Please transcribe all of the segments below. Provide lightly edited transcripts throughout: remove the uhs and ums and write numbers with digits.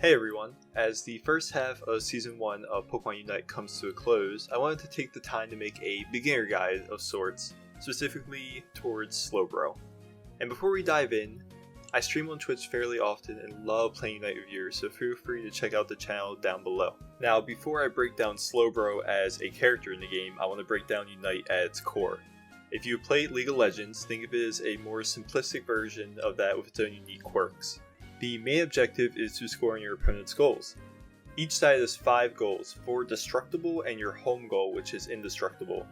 Hey everyone, as the first half of Season 1 of Pokemon Unite comes to a close, I wanted to take the time to make a beginner guide of sorts, specifically towards Slowbro. And before we dive in, I stream on Twitch fairly often and love playing Unite with viewers, so feel free to check out the channel down below. Now, before I break down Slowbro as a character in the game, I want to break down Unite at its core. If you played League of Legends, think of it as a more simplistic version of that with its own unique quirks. The main objective is to score on your opponent's goals. Each side has 5 goals, 4 destructible and your home goal, which is indestructible.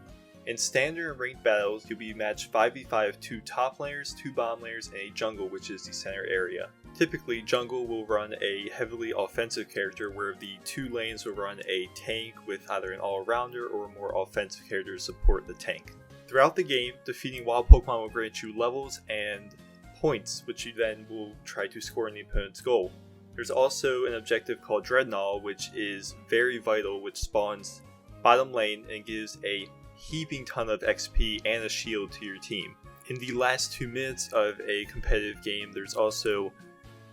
In standard and ranked battles, you'll be matched 5v5 of 2 top laners, 2 bottom laners, and a jungle, which is the center area. Typically, jungle will run a heavily offensive character, where the 2 lanes will run a tank with either an all-rounder or a more offensive character to support the tank. Throughout the game, defeating wild Pokemon will grant you levels and points, which you then will try to score in the opponent's goal. There's also an objective called Dreadnought, which is very vital, which spawns bottom lane and gives a heaping ton of XP and a shield to your team. In the last 2 minutes of a competitive game, there's also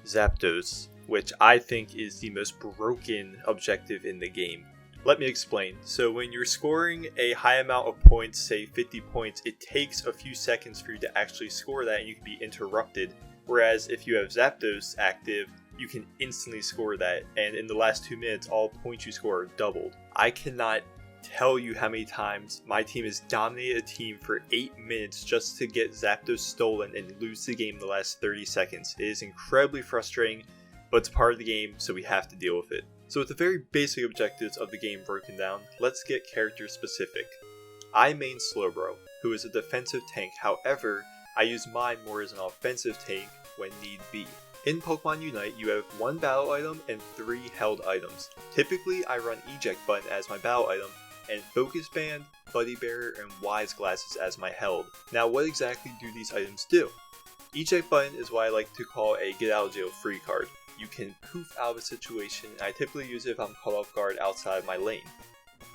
Zapdos, which I think is the most broken objective in the game. Let me explain. So when you're scoring a high amount of points, say 50 points, it takes a few seconds for you to actually score that and you can be interrupted. Whereas if you have Zapdos active, you can instantly score that, and in the last 2 minutes, all points you score are doubled. I cannot tell you how many times my team has dominated a team for 8 minutes just to get Zapdos stolen and lose the game in the last 30 seconds. It is incredibly frustrating, but it's part of the game, so we have to deal with it. So with the very basic objectives of the game broken down, let's get character specific. I main Slowbro, who is a defensive tank, however, I use mine more as an offensive tank when need be. In Pokemon Unite, you have 1 battle item and 3 held ejects. Typically, I run Eject Button as my battle item, and Focus Band, Buddy Bearer, and Wise Glasses as my held. Now what exactly do these items do? Eject Button is what I like to call a get out of jail free card. You can poof out of a situation, and I typically use it if I'm caught off guard outside my lane.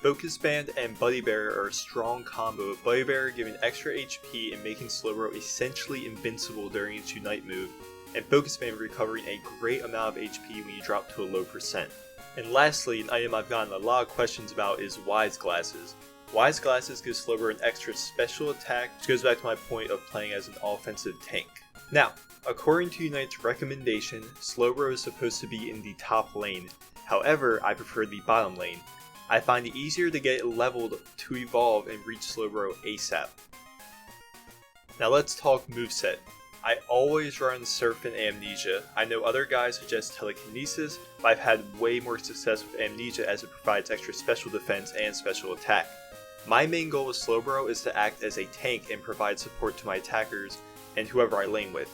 Focus Band and Buddy Bearer are a strong combo, with Buddy Bearer giving extra HP and making Slowbro essentially invincible during its Unite move, and Focus Band recovering a great amount of HP when you drop to a low percent. And lastly, an item I've gotten a lot of questions about is Wise Glasses. Wise Glasses gives Slowbro an extra special attack, which goes back to my point of playing as an offensive tank. Now, according to Unite's recommendation, Slowbro is supposed to be in the top lane. However, I prefer the bottom lane. I find it easier to get it leveled to evolve and reach Slowbro ASAP. Now let's talk moveset. I always run Surf and Amnesia. I know other guys suggest Telekinesis, but I've had way more success with Amnesia as it provides extra special defense and special attack. My main goal with Slowbro is to act as a tank and provide support to my attackers and whoever I lane with.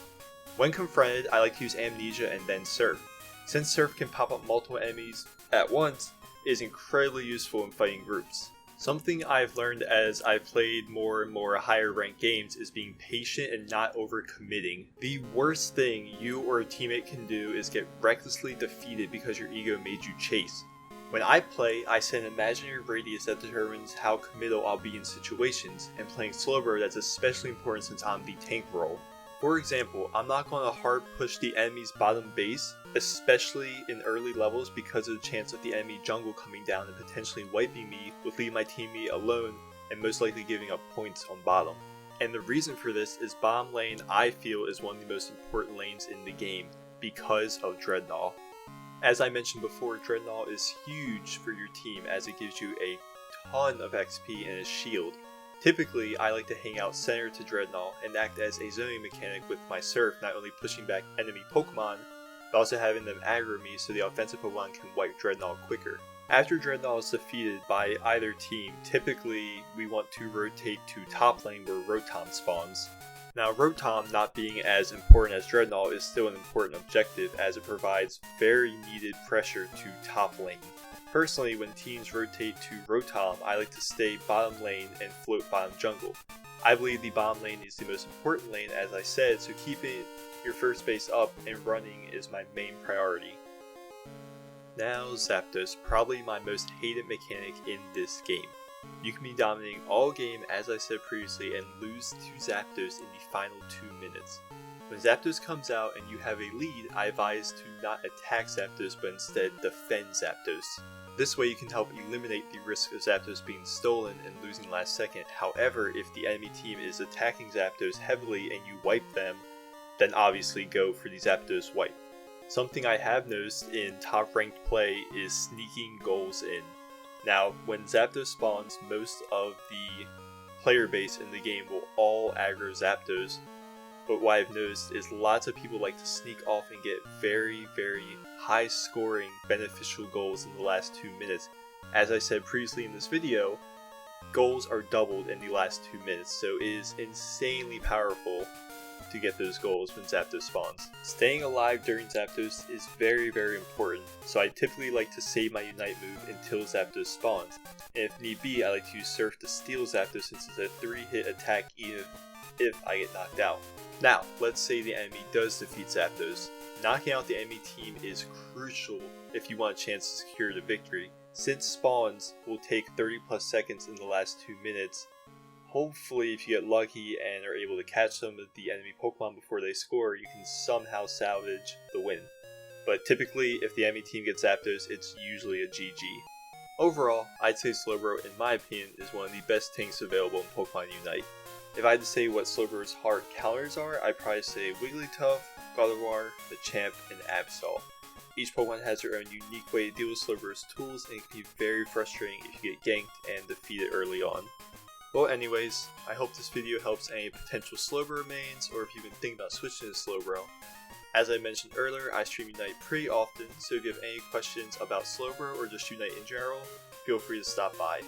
When confronted, I like to use Amnesia and then Surf. Since Surf can pop up multiple enemies at once, it is incredibly useful in fighting groups. Something I've learned as I've played more and more higher ranked games is being patient and not overcommitting. The worst thing you or a teammate can do is get recklessly defeated because your ego made you chase. When I play, I set an imaginary radius that determines how committal I'll be in situations, and playing Slowbro, that's especially important since I'm the tank role. For example, I'm not going to hard push the enemy's bottom base, especially in early levels, because of the chance of the enemy jungle coming down and potentially wiping me, would leave my teammate alone and most likely giving up points on bottom. And the reason for this is bottom lane, I feel, is one of the most important lanes in the game because of Dreadnought. As I mentioned before, Dreadnought is huge for your team as it gives you a ton of XP and a shield. Typically, I like to hang out center to Dreadnought and act as a zoning mechanic with my Surf, not only pushing back enemy Pokemon, but also having them aggro me so the offensive Pokemon can wipe Dreadnought quicker. After Dreadnought is defeated by either team, typically we want to rotate to top lane where Rotom spawns. Now Rotom, not being as important as Dreadnought, is still an important objective as it provides very needed pressure to top lane. Personally, when teams rotate to Rotom, I like to stay bottom lane and float bottom jungle. I believe the bottom lane is the most important lane, as I said, so keeping your first base up and running is my main priority. Now Zapdos, probably my most hated mechanic in this game. You can be dominating all game, as I said previously, and lose to Zapdos in the final 2 minutes. When Zapdos comes out and you have a lead, I advise to not attack Zapdos but instead defend Zapdos. This way you can help eliminate the risk of Zapdos being stolen and losing last second. However, if the enemy team is attacking Zapdos heavily and you wipe them, then obviously go for the Zapdos wipe. Something I have noticed in top ranked play is sneaking goals in. Now, when Zapdos spawns, most of the player base in the game will all aggro Zapdos, but what I've noticed is lots of people like to sneak off and get very, very high scoring beneficial goals in the last 2 minutes. As I said previously in this video, goals are doubled in the last 2 minutes, so it is insanely powerful to get those goals when Zapdos spawns. Staying alive during Zapdos is very, very important, so I typically like to save my Unite move until Zapdos spawns, and if need be I like to use Surf to steal Zapdos since it's a 3-hit attack even if I get knocked out. Now, let's say the enemy does defeat Zapdos. Knocking out the enemy team is crucial if you want a chance to secure the victory. Since spawns will take 30 plus seconds in the last 2 minutes, hopefully if you get lucky and are able to catch some of the enemy Pokemon before they score, you can somehow salvage the win. But typically, if the enemy team gets Zapdos, it's usually a GG. Overall, I'd say Slowbro, in my opinion, is one of the best tanks available in Pokemon Unite. If I had to say what Slowbro's hard counters are, I'd probably say Wigglytuff, Gardevoir, Machamp, and Absol. Each Pokemon has their own unique way to deal with Slowbro's tools, and it can be very frustrating if you get ganked and defeated early on. Well anyways, I hope this video helps any potential Slowbro mains, or if you've been thinking about switching to Slowbro. As I mentioned earlier, I stream Unite pretty often, so if you have any questions about Slowbro or just Unite in general, feel free to stop by.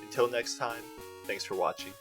Until next time, thanks for watching.